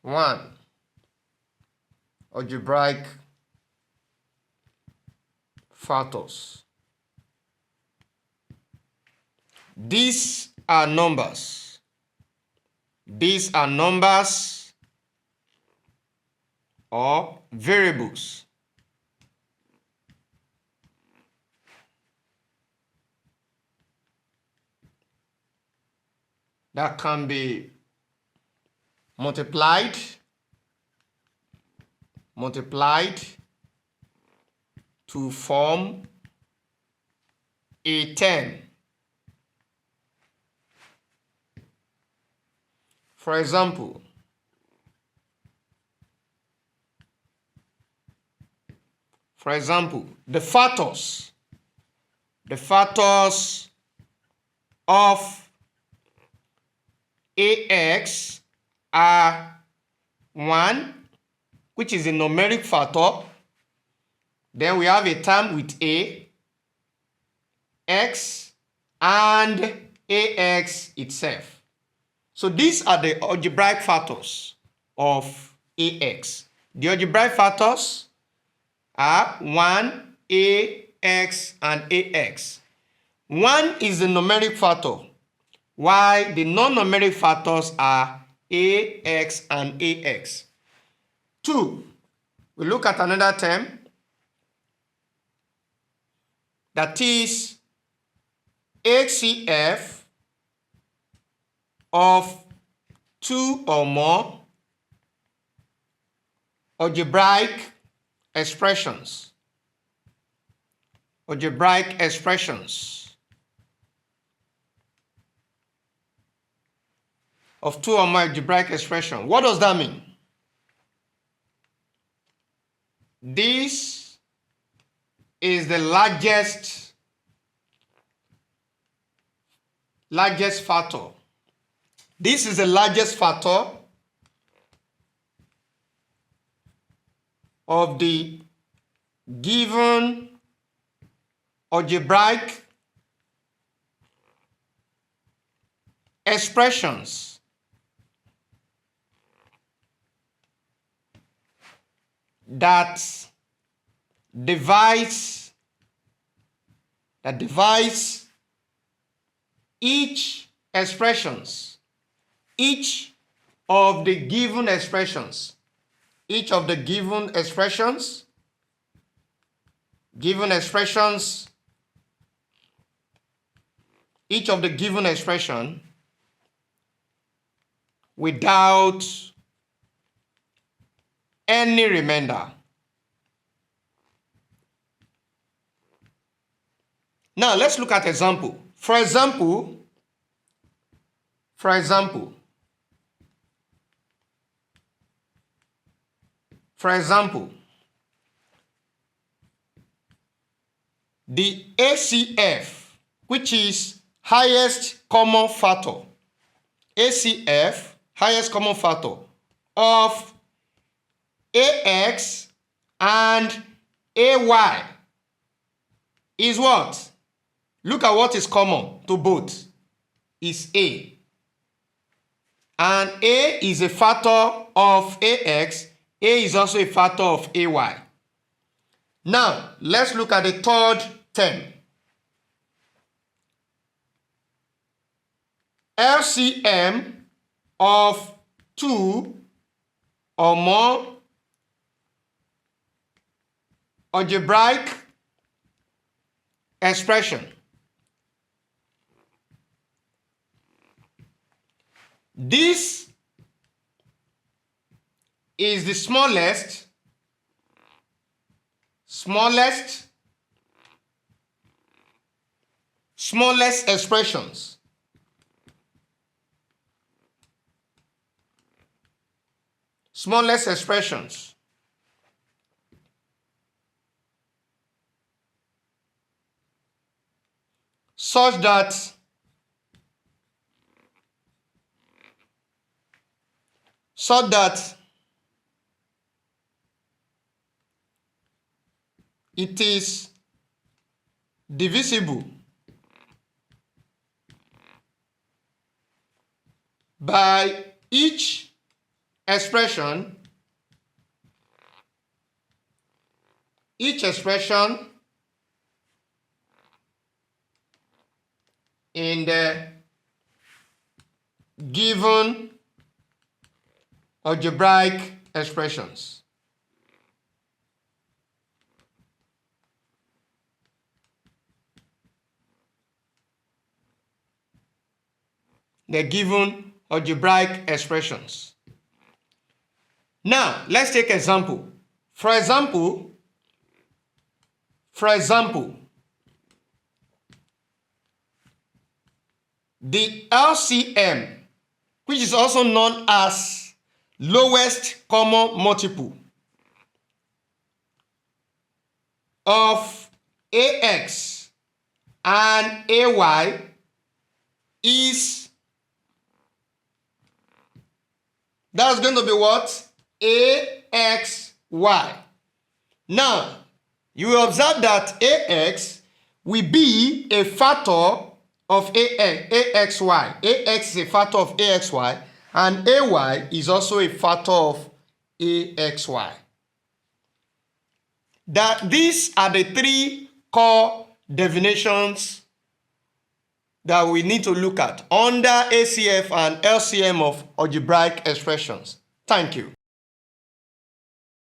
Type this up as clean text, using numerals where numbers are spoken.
1. Algebraic factors. These are numbers. These are numbers or variables. That can be multiplied to form a term. For example, the factors of AX are 1, which is a numeric factor. Then we have a term with A, X, and AX itself. So these are the algebraic factors of AX. The algebraic factors are 1, A, X, and AX. 1 is the numeric factor, while the non-numeric factors are A, X, and AX. 2, we look at another term, that is HCF of 2 or more algebraic expressions. Of 2 or more algebraic expressions. What does that mean? This is the largest factor. This is the largest factor of the given algebraic expressions that divides each of the given expressions without any remainder. Now let's look at example. For example, the HCF, which is highest common factor, of AX and AY is what? Look at what is common to both. Is A. And A is a factor of AX. A is also a factor of AY. Now, let's look at the third term. LCM of 2 or more algebraic expression. This is the smallest expressions. Such that it is divisible by each expression, each expression in the given algebraic expressions. The given algebraic expressions. Now, let's take example. For example, the LCM, which is also known as lowest common multiple of AX and AY is, that's going to be what? AXY. Now, you will observe that AX will be a factor of AXY. AX is a factor of AXY, and AY is also a factor of AXY. These are the three core definitions that we need to look at under HCF and LCM of algebraic expressions. Thank you.